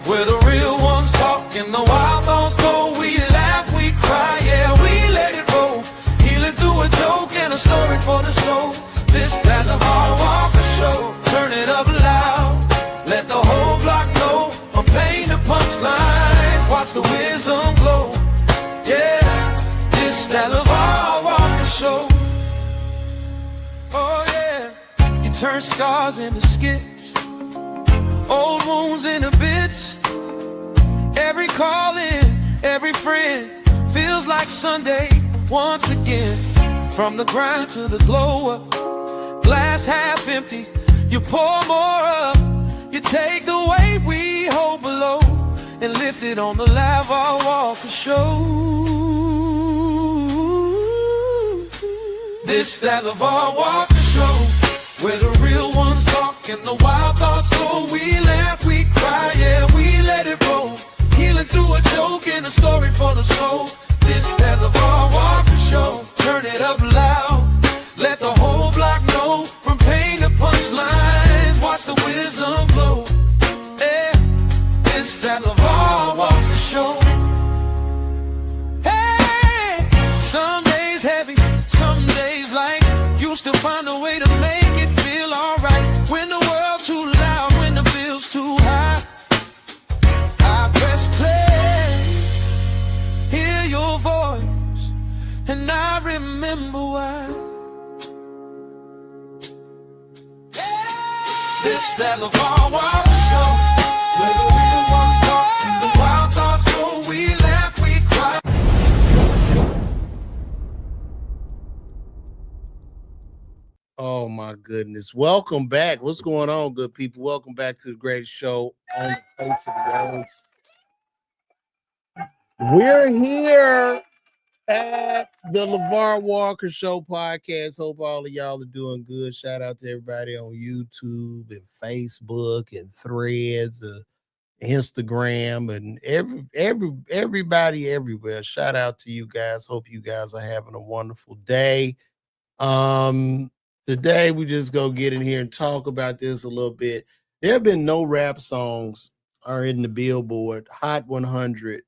where the real ones talk and the wild thoughts go. We laugh, we cry, yeah, we let it roll. Healing through a joke and a story for the soul. This, that, LeVar Walker Show. Turn it up loud, let the whole block know. From pain to punchlines, watch the wisdom glow. Yeah, this, that, LeVar Walker Show. Oh yeah, you turn scars into skits, old wounds into bits. Every call in, every friend feels like Sunday once again. From the grind to the glow up, glass half empty, you pour more up. You take the weight we hold below and lift it on the LeVar Walker Show. This, that, LeVar Walker Show, where the real ones talk and the wild thoughts go. We laugh, we cry, yeah, we let it roll. Healing through a joke and a story for the soul. This, that, LeVar Walker Show. Turn it up loud, let the whole block know. From pain to punchlines, watch the wisdom glow. Yeah, this, that, LeVar Walker Show. Hey, some days heavy, some days light. You still find a way to make it feel alright. When the world's too loud, when the bill's too high, I press play, hear your voice, and I remember why. This, that, LeVar Walker Show, where the real ones talk and the wild thoughts go. We laugh, we cry. Oh my goodness. Welcome back. What's going on, good people? Welcome back to the greatest show on the face of the earth. We're here at the LeVar Walker Show podcast. Hope all of y'all are doing good. Shout out to everybody on YouTube and Facebook and Threads, Instagram, and everybody everywhere. Shout out to you guys. Hope you guys are having a wonderful day. Today we just go get in here and talk about this a little bit. There have been no rap songs are in the Billboard Hot 100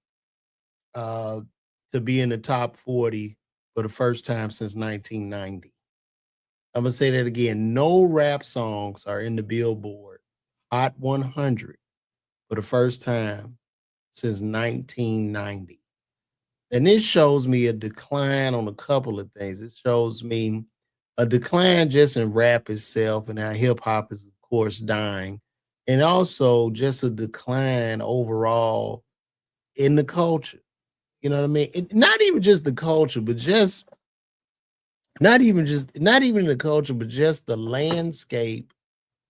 to be in the top 40 for the first time since 1990. I'm gonna say that again. No rap songs are in the Billboard Hot 100 for the first time since 1990. And this shows me a decline on a couple of things. It shows me a decline just in rap itself and how hip hop is, of course, dying. And also just a decline overall in the culture. You know what I mean? Not even just the culture, but just not even the culture, but just the landscape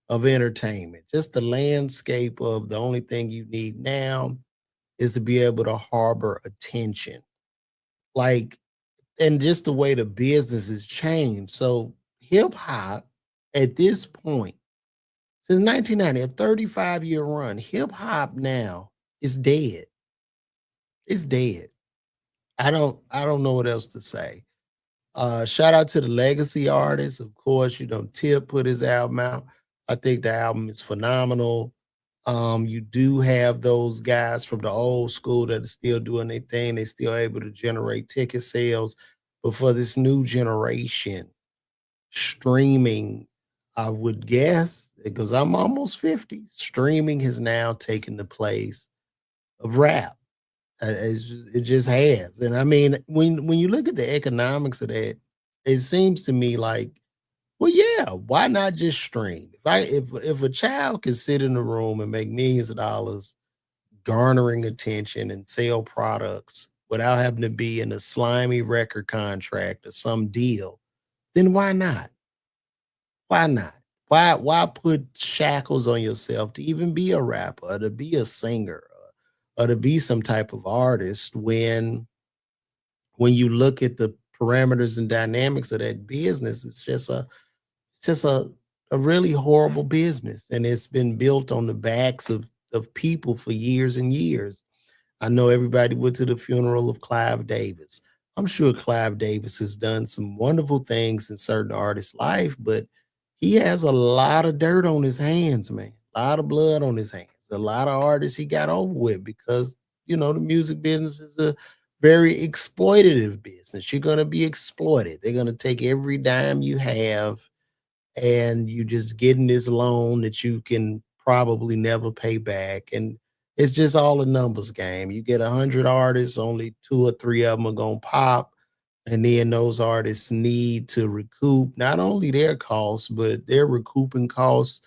of entertainment. Just the landscape of the only thing you need now is to be able to harbor attention. And just the way the business has changed. So hip hop at this point, since 1990, a 35-year run, hip hop now is dead. It's dead. I don't know what else to say. Shout out to the legacy artists. Of course, Tip put his album out. I think the album is phenomenal. You do have those guys from the old school that are still doing their thing. They're still able to generate ticket sales. But for this new generation, streaming, I would guess, because I'm almost 50, streaming has now taken the place of rap. It just has. And I mean, when you look at the economics of that, it seems to me like, well, yeah, why not just stream? If a child can sit in the room and make millions of dollars garnering attention and sell products without having to be in a slimy record contract or some deal, then why not? Why not? Why put shackles on yourself to even be a rapper or to be a singer or to be some type of artist when you look at the parameters and dynamics of that business, it's just a really horrible business. And it's been built on the backs of people for years and years. I know everybody went to the funeral of Clive Davis. I'm sure Clive Davis has done some wonderful things in certain artists' life, but he has a lot of dirt on his hands, man. A lot of blood on his hands. A lot of artists he got over with because, the music business is a very exploitative business. You're gonna be exploited. They're gonna take every dime you have, and you just getting this loan that you can probably never pay back. And it's just all a numbers game. You get 100 artists, only 2 or 3 of them are gonna pop, and then those artists need to recoup not only their costs, but they're recouping costs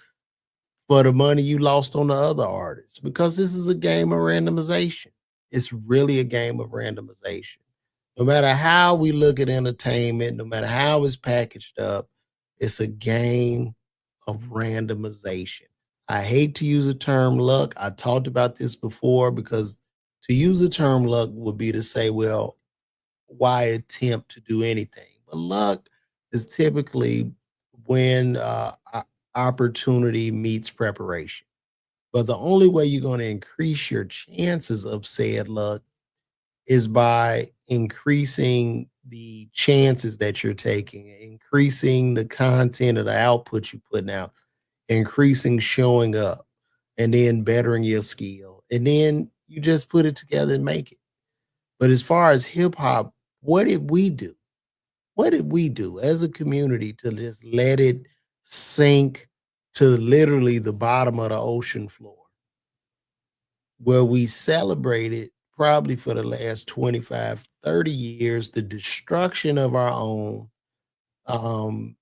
for the money you lost on the other artists, because this is a game of randomization. It's really a game of randomization. No matter how we look at entertainment, no matter how it's packaged up, it's a game of randomization. I hate to use the term luck. I talked about this before, because to use the term luck would be to say, well, why attempt to do anything? But luck is typically when opportunity meets preparation. But the only way you're going to increase your chances of said luck is by increasing the chances that you're taking, increasing the content of the output you're putting out, increasing showing up, and then bettering your skill. And then you just put it together and make it. But as far as hip hop, what did we do? What did we do as a community to just let it sink to literally the bottom of the ocean floor, where we celebrated probably for the last 25, 30 years the destruction of our own, um,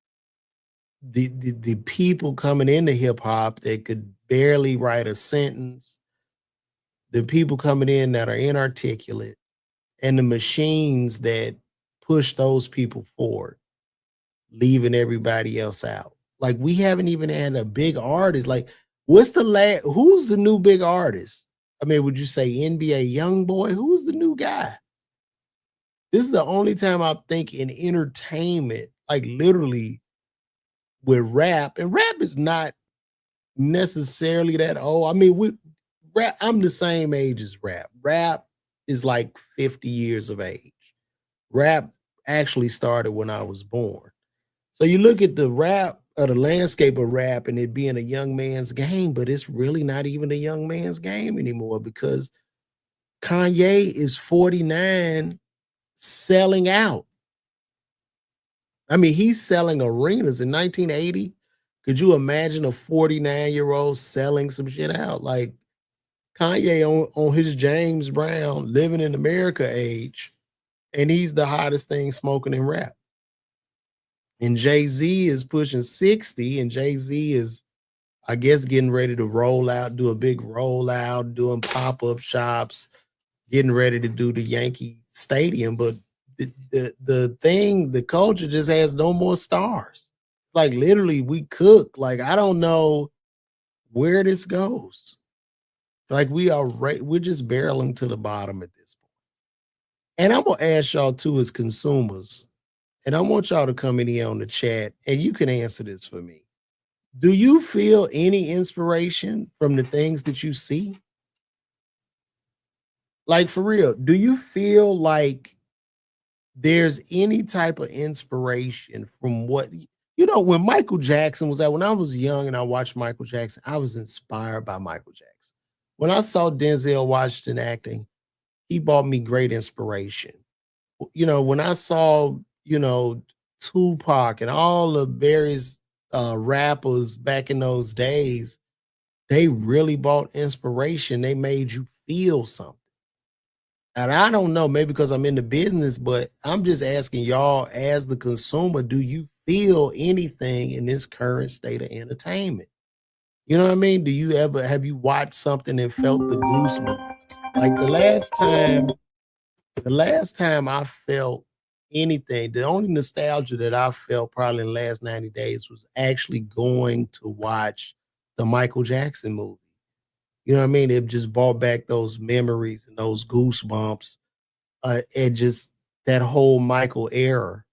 the people coming into hip hop that could barely write a sentence, the people coming in that are inarticulate, and the machines that push those people forward, leaving everybody else out. Like, we haven't even had a big artist. Like, who's the new big artist? I mean, would you say NBA Young Boy? Who's the new guy? This is the only time I think in entertainment, like literally with rap, and rap is not necessarily that old. I mean, rap, I'm the same age as rap. Rap is like 50 years of age. Rap actually started when I was born. So you look at the rap or the landscape of rap and it being a young man's game, but it's really not even a young man's game anymore, because Kanye is 49 selling out. I mean, he's selling arenas in 1980. Could you imagine a 49-year-old selling some shit out? Like Kanye on his James Brown living in America age, and he's the hottest thing smoking in rap. And Jay-Z is pushing 60, and Jay-Z is, I guess, getting ready to roll out, do a big rollout, doing pop-up shops, getting ready to do the Yankee Stadium. But the thing, the culture just has no more stars. Like literally, we cook. Like, I don't know where this goes. Like, we're just barreling to the bottom at this point. And I'm gonna ask y'all too, as consumers, and I want y'all to come in here on the chat, and you can answer this for me. Do you feel any inspiration from the things that you see? Like, for real, do you feel like there's any type of inspiration from when Michael Jackson was out? When I was young and I watched Michael Jackson, I was inspired by Michael Jackson. When I saw Denzel Washington acting, he brought me great inspiration. When I saw, Tupac and all the various rappers back in those days, they really brought inspiration. They made you feel something. And I don't know, maybe because I'm in the business, but I'm just asking y'all, as the consumer, do you feel anything in this current state of entertainment? You know what I mean? Have you watched something and felt the goosebumps? Like the last time I felt anything, the only nostalgia that I felt probably in the last 90 days was actually going to watch the Michael Jackson movie. You know what I mean? It just brought back those memories and those goosebumps, and just that whole Michael era.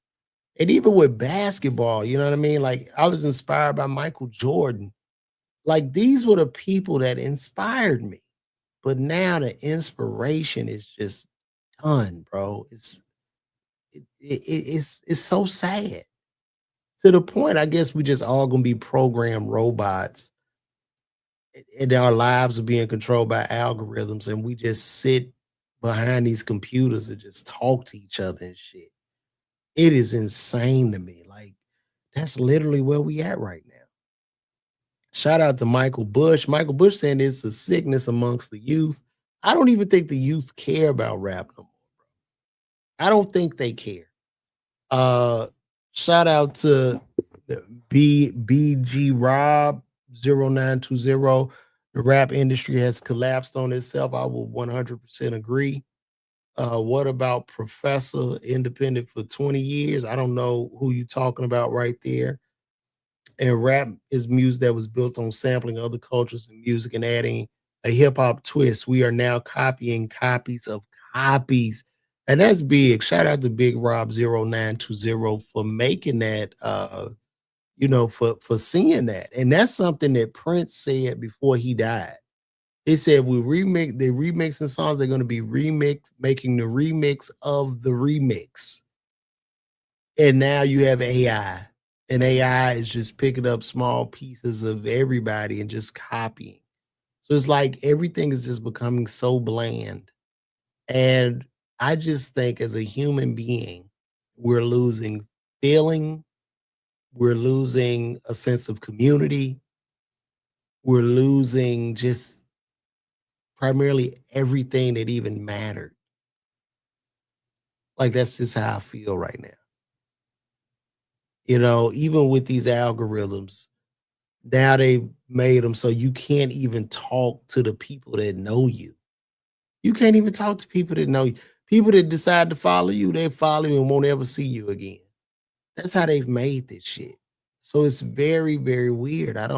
And even with basketball, you know what I mean? Like, I was inspired by Michael Jordan. Like, these were the people that inspired me. But now the inspiration is just done, bro. It's so sad, to the point I guess we just all gonna be programmed robots and our lives are being controlled by algorithms, and we just sit behind these computers and just talk to each other and shit. It is insane to me. Like, that's literally where we at right now. Shout out to Michael Bush. Michael Bush saying it's a sickness amongst the youth. I don't even think the youth care about rap no more. I don't think they care. Shout out to the BG Rob 0920. The rap industry has collapsed on itself. I will 100% agree. What about Professor Independent for 20 years? I don't know who you talking about right there. And rap is music that was built on sampling other cultures and music and adding a hip hop twist. We are now copying copies of copies. And that's big. Shout out to Big Rob 0920 for making that for seeing that. And that's something that Prince said before he died. He said they're remixing songs, they're gonna be making the remix of the remix. And now you have AI, and AI is just picking up small pieces of everybody and just copying. So it's like everything is just becoming so bland. And I just think as a human being, we're losing feeling, we're losing a sense of community, we're losing just primarily everything that even mattered. Like that's just how I feel right now. Even with these algorithms, now they made them so you can't even talk to the people that know you. You can't even talk to people that know you. People that decide to follow you, they follow you and won't ever see you again. That's how they've made this shit. So it's very, very weird. I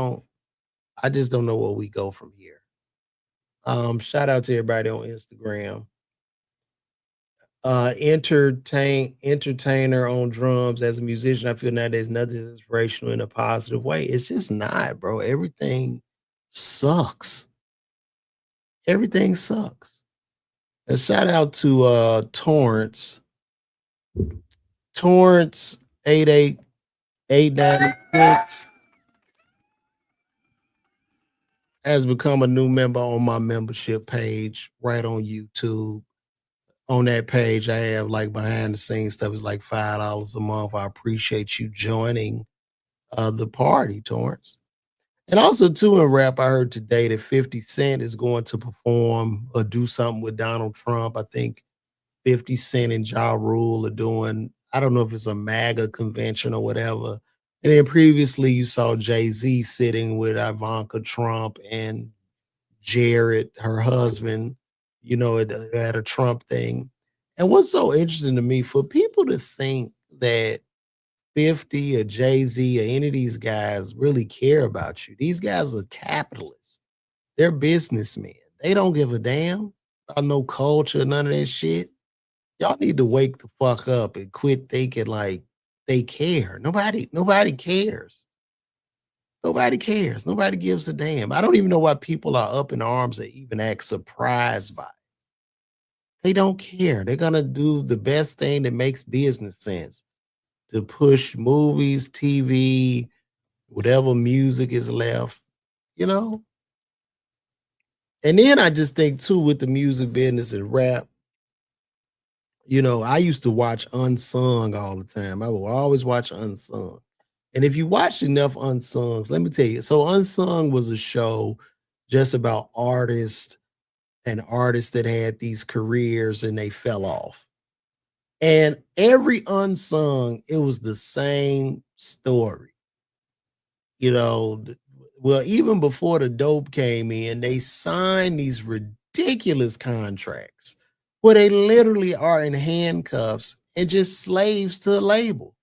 just don't know where we go from here. Shout out to everybody on Instagram. Entertainer on drums. As a musician, I feel nowadays nothing is inspirational in a positive way. It's just not, bro. Everything sucks. Everything sucks. A shout out to Torrance. Torrance 88896 has become a new member on my membership page right on YouTube. On that page, I have like behind the scenes stuff. Is like $5 a month. I appreciate you joining the party, Torrance. And also, too, in rap, I heard today that 50 Cent is going to perform or do something with Donald Trump. I think 50 Cent and Ja Rule are doing, I don't know if it's a MAGA convention or whatever. And then previously, you saw Jay-Z sitting with Ivanka Trump and Jared, her husband, at a Trump thing. And what's so interesting to me, for people to think that 50 or Jay-Z or any of these guys really care about you. These guys are capitalists. They're businessmen. They don't give a damn about no culture, none of that shit. Y'all need to wake the fuck up and quit thinking like they care. Nobody cares. Nobody cares. Nobody gives a damn. I don't even know why people are up in arms or even act surprised by it. They don't care. They're gonna do the best thing that makes business sense to push movies, TV, whatever music is left, you know? And then I just think too with the music business and rap, I used to watch Unsung all the time. I will always watch Unsung. And if you watch enough Unsungs, let me tell you. So Unsung was a show just about artists and artists that had these careers and they fell off. And every Unsung, it was the same story. Well, even before the dope came in, they signed these ridiculous contracts where they literally are in handcuffs and just slaves to a label.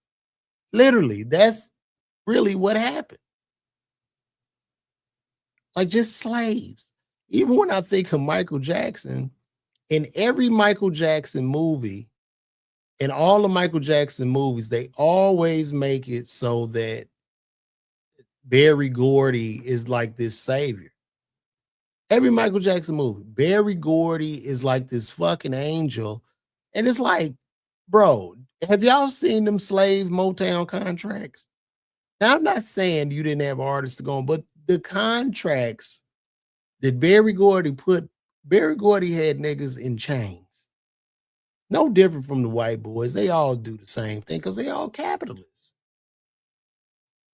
Literally, that's really what happened. Like just slaves. Even when I think of Michael Jackson, in every Michael Jackson movie, in all the Michael Jackson movies, they always make it so that Barry Gordy is like this savior. Every Michael Jackson movie, Barry Gordy is like this fucking angel. And it's like, bro, have y'all seen them slave Motown contracts? Now, I'm not saying you didn't have artists to go on, but the contracts Did Berry Gordy had niggas in chains. No different from the white boys. They all do the same thing because they all capitalists.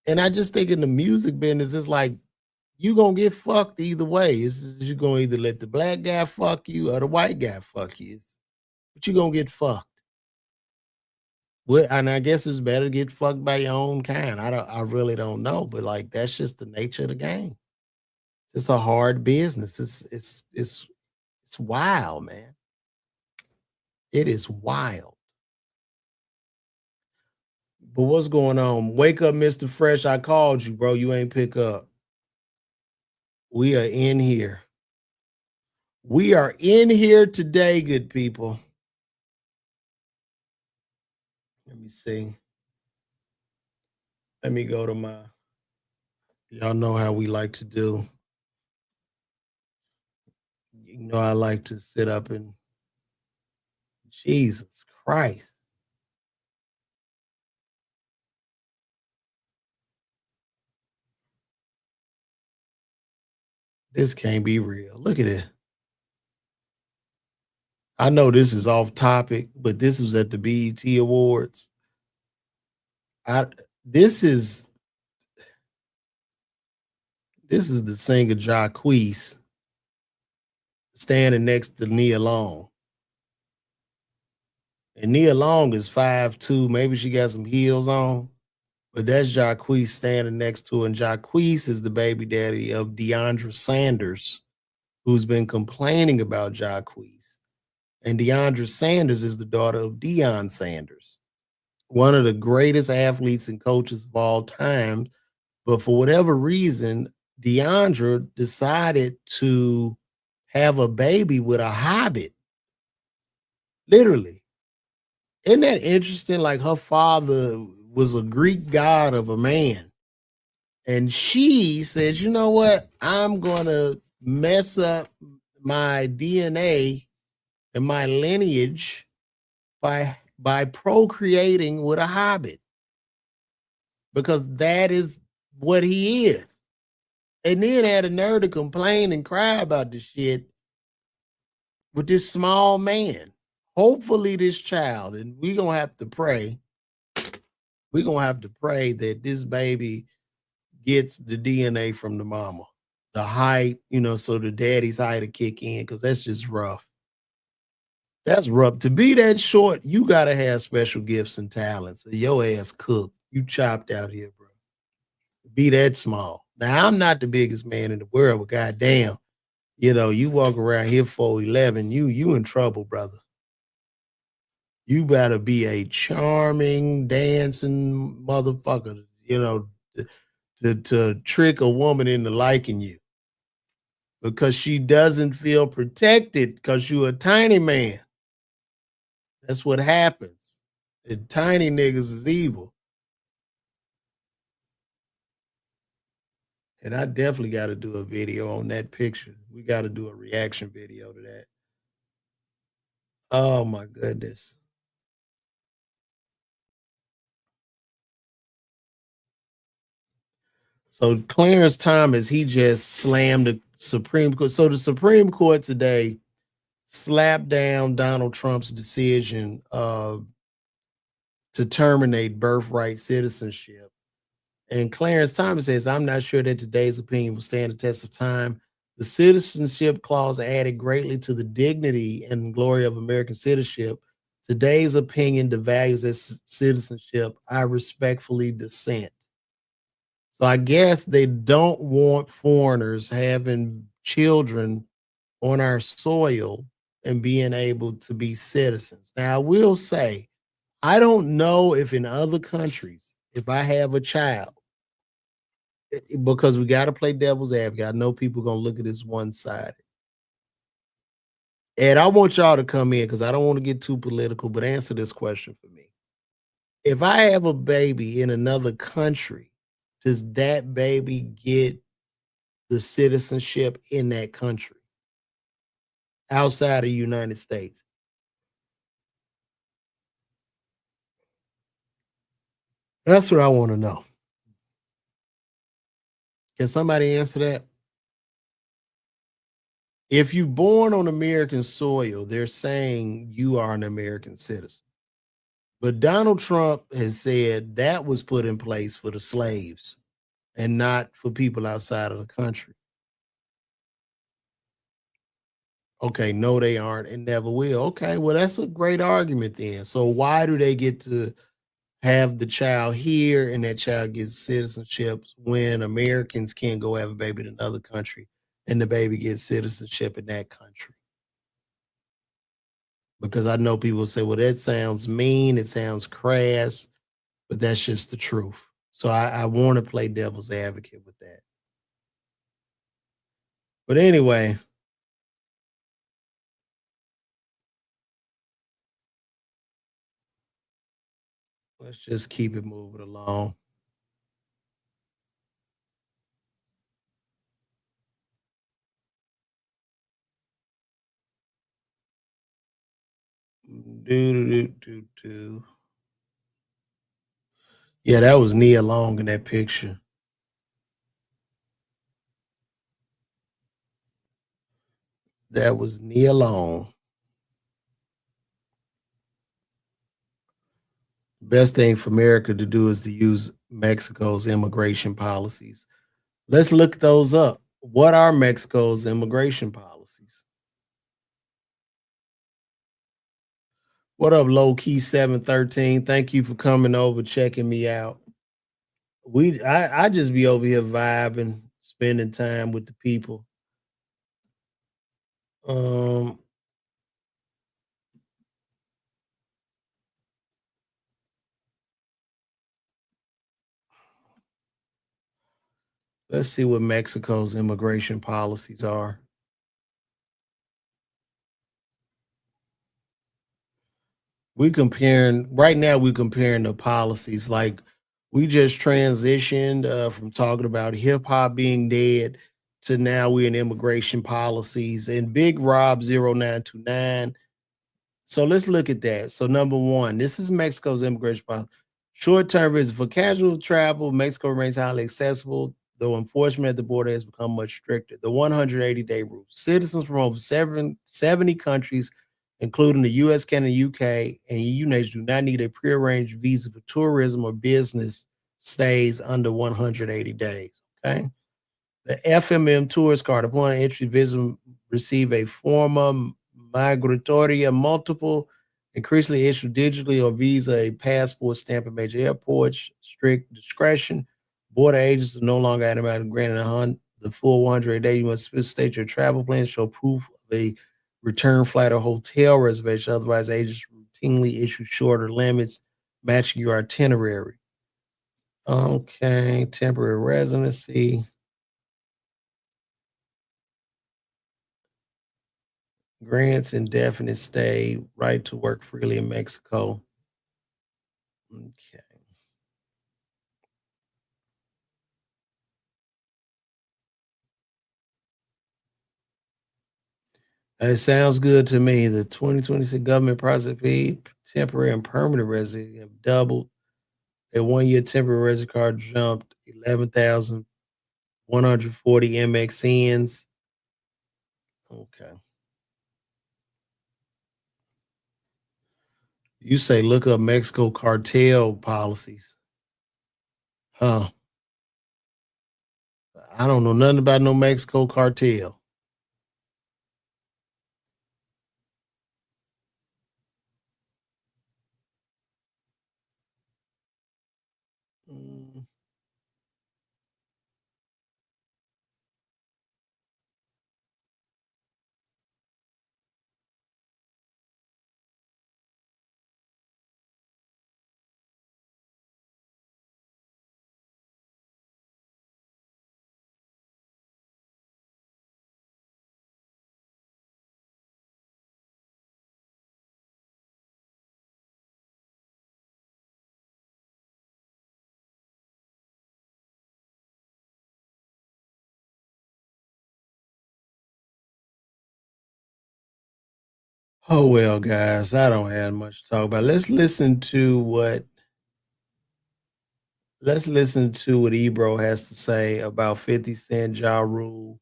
And I just think in the music business, it's like you gonna get fucked either way. You gonna either let the black guy fuck you or the white guy fuck you. But you gonna get fucked. Well, and I guess it's better to get fucked by your own kind. I really don't know, but like that's just the nature of the game. It's a hard business. It's wild, man. It is wild. But what's going on? Wake up, Mr. Fresh. I called you, bro. You ain't pick up. We are in here. We are in here today, good people. Let me see. Let me go to my, y'all know how we like to do. You know, I like to sit up and, Jesus Christ. This can't be real. Look at it. I know this is off topic, but this was at the BET Awards. I this is the singer Jacquees standing next to Nia Long. And Nia Long is 5'2". Maybe she got some heels on, but that's Jacquees standing next to her. And Jacquees is the baby daddy of DeAndre Sanders, who's been complaining about Jacquees. And DeAndre Sanders is the daughter of Deion Sanders, one of the greatest athletes and coaches of all time. But for whatever reason, DeAndre decided to have a baby with a hobbit. Literally. Isn't that interesting? Like her father was a Greek god of a man. And she says, you know what? I'm going to mess up my DNA and my lineage by procreating with a hobbit. Because that is what he is. And then had a nerve to complain and cry about the shit with this small man. Hopefully this child, and we're going to have to pray, that this baby gets the DNA from the mama. The height, so the daddy's height to kick in, because that's just rough. That's rough. To be that short, you got to have special gifts and talents. Your ass cooked. You chopped out here, bro. Be that small. Now, I'm not the biggest man in the world, but goddamn, you walk around here 4'11", you in trouble, brother. You better be a charming, dancing motherfucker, to trick a woman into liking you. Because she doesn't feel protected because you're a tiny man. That's what happens. And tiny niggas is evil. And I definitely got to do a video on that picture. We got to do a reaction video to that. Oh my goodness. So Clarence Thomas, he just slammed the Supreme Court. So the Supreme Court today slapped down Donald Trump's decision to terminate birthright citizenship. And Clarence Thomas says, I'm not sure that today's opinion will stand the test of time. The citizenship clause added greatly to the dignity and glory of American citizenship. Today's opinion devalues this citizenship. I respectfully dissent. So I guess they don't want foreigners having children on our soil and being able to be citizens. Now, I will say, I don't know if in other countries, if I have a child, because we got to play devil's advocate. I know people going to look at this one-sided. And I want y'all to come in because I don't want to get too political, but answer this question for me. If I have a baby in another country, does that baby get the citizenship in that country outside of the United States? That's what I want to know. Can somebody answer that? If you born on American soil, they're saying you are an American citizen. But Donald Trump has said that was put in place for the slaves and not for people outside of the country. Okay, no, they aren't and never will. Okay, well, that's a great argument then. So why do they get to have the child here and that child gets citizenship when Americans can't go have a baby in another country and the baby gets citizenship in that country? Because I know people say, well, that sounds mean, it sounds crass, but that's just the truth. So I want to play devil's advocate with that. But anyway, let's just keep it moving along. Do, do, do, do. Yeah, that was Nia Long in that picture. That was Nia Long. Best thing for America to do is to use Mexico's immigration policies. Let's look those up. What are Mexico's immigration policies? What up, low key 713? Thank you for coming over, checking me out. I just be over here vibing, spending time with the people. Um, let's see what Mexico's immigration policies are. We comparing right now. We comparing the policies. Like we just transitioned from talking about hip hop being dead to now we're in immigration policies. And Big Rob 0929. So let's look at that. So number one, this is Mexico's immigration policy. Short-term visit for casual travel, Mexico remains highly accessible, though enforcement at the border has become much stricter. The 180-day rule. Citizens from over 70 countries, including the US, Canada, UK, and EU nations, do not need a prearranged visa for tourism or business stays under 180 days. Okay. The FMM tourist card upon entry, visitors receive a forma migratoria multiple, increasingly issued digitally or visa, a passport stamp at major airports, strict discretion. Border agents are no longer automatically granted the full 100 a day. You must state your travel plans, show proof of a return flight or hotel reservation. Otherwise, agents routinely issue shorter limits matching your itinerary. Okay, temporary residency. Grants indefinite stay, right to work freely in Mexico. Okay. It sounds good to me. The 2026 government process fee, temporary and permanent resident have doubled. A 1 year temporary resident card jumped 11,140 MXNs. Okay. You say look up Mexico cartel policies. Huh. I don't know nothing about no Mexico cartel. Mm. Oh well, guys, I don't have much to talk about. Let's listen to what Ebro has to say about 50 Cent Ja Rule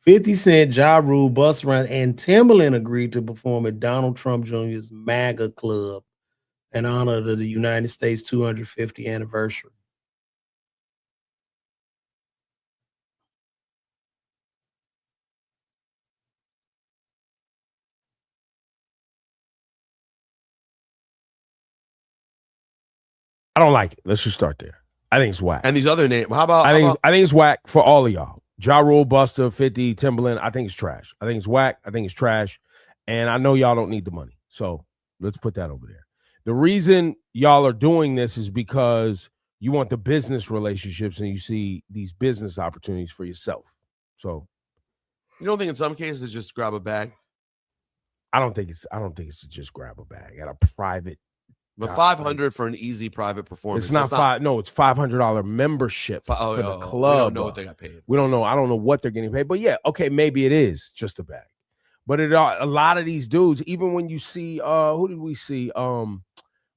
50 Cent, Ja Rule, Busta Rhymes, and Timbaland agreed to perform at Donald Trump Jr.'s MAGA Club in honor of the United States 250th anniversary. I don't like it. Let's just start there. I think it's whack. And these other names, how about? I think it's whack for all of y'all. Ja Rule, Busta, 50, Timberland. I think it's trash. I think it's whack. I think it's trash. And I know y'all don't need the money. So let's put that over there. The reason y'all are doing this is because you want the business relationships and you see these business opportunities for yourself. So You don't think in some cases it's just grab a bag? I don't think it's to just grab a bag at a private. But $500 for an easy private performance. It's not five. No, it's $500 membership for the club. We don't know what they got paid. We don't know. I don't know what they're getting paid. But yeah, okay, maybe it is just a bag. But a lot of these dudes, even when you see, who did we see?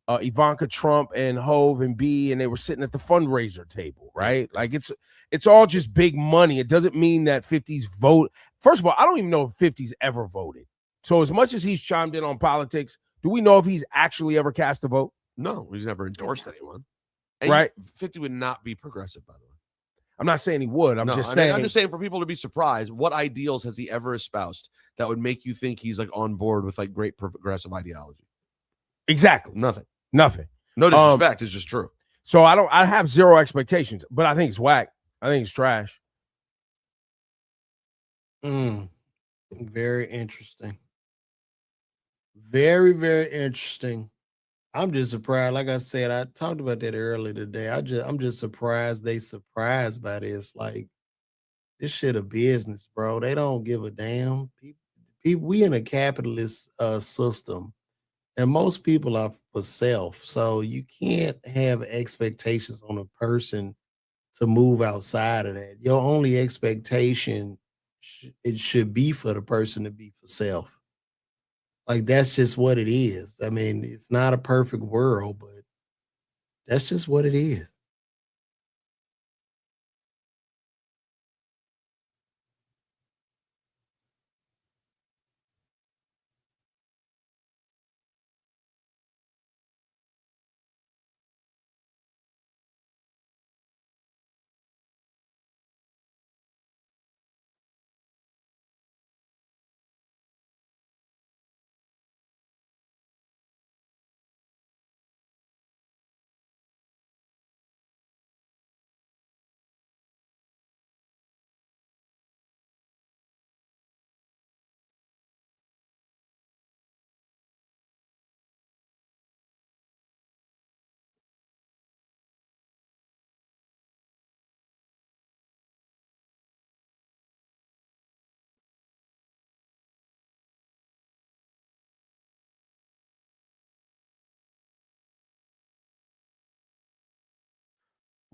Ivanka Trump and Hove and B, and they were sitting at the fundraiser table, right? Like it's all just big money. It doesn't mean that 50's vote. First of all, I don't even know if 50's ever voted. So as much as he's chimed in on politics, do we know if he's actually ever cast a vote? No, he's never endorsed anyone. And right. 50 would not be progressive, by the way. I'm not saying he would. I'm just saying for people to be surprised, what ideals has he ever espoused that would make you think he's like on board with like great progressive ideology? Exactly. Nothing. No disrespect. It's just true. So I have zero expectations, but I think it's whack. I think it's trash. Very interesting. Very, very interesting. I'm just surprised. Like I said, I talked about that earlier today. I'm just surprised they surprised by this. Like, this shit a business, bro. They don't give a damn. People we in a capitalist system, and most people are for self. So you can't have expectations on a person to move outside of that. Your only expectation it should be for the person to be for self. Like, that's just what it is. I mean, it's not a perfect world, but that's just what it is.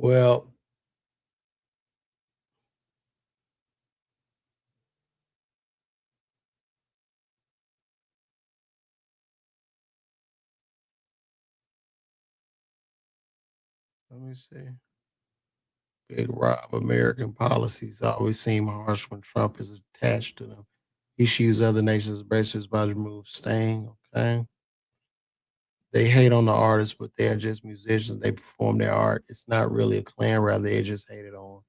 Well, let me see. Big Rob, American policies always seem harsh when Trump is attached to them. He should use other nations' bases by the move staying. Okay. They hate on the artists, but they're just musicians. They perform their art. It's not really a clan, rather, they just hated on.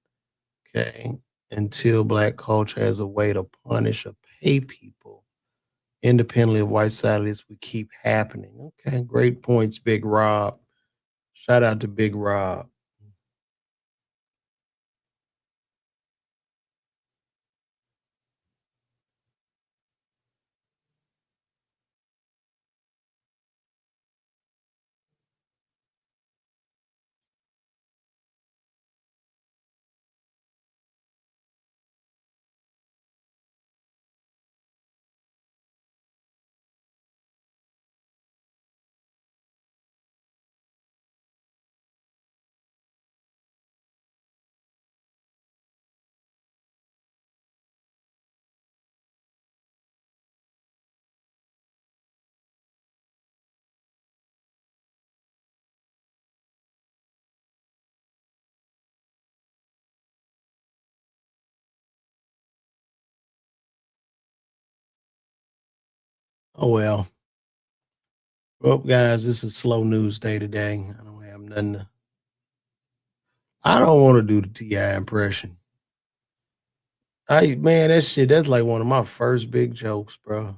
Okay. Until black culture has a way to punish or pay people independently of white salaries would keep happening. Okay. Great points, Big Rob. Shout out to Big Rob. Oh well. Well, guys, this is slow news day today. I don't have nothing to. I don't want to do the T.I. impression. Man, that's like one of my first big jokes, bro.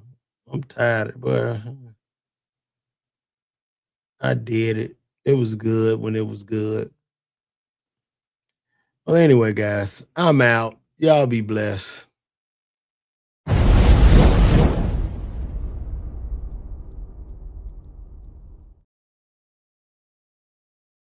I'm tired, bro. I did it. It was good when it was good. Well, anyway, guys, I'm out. Y'all be blessed.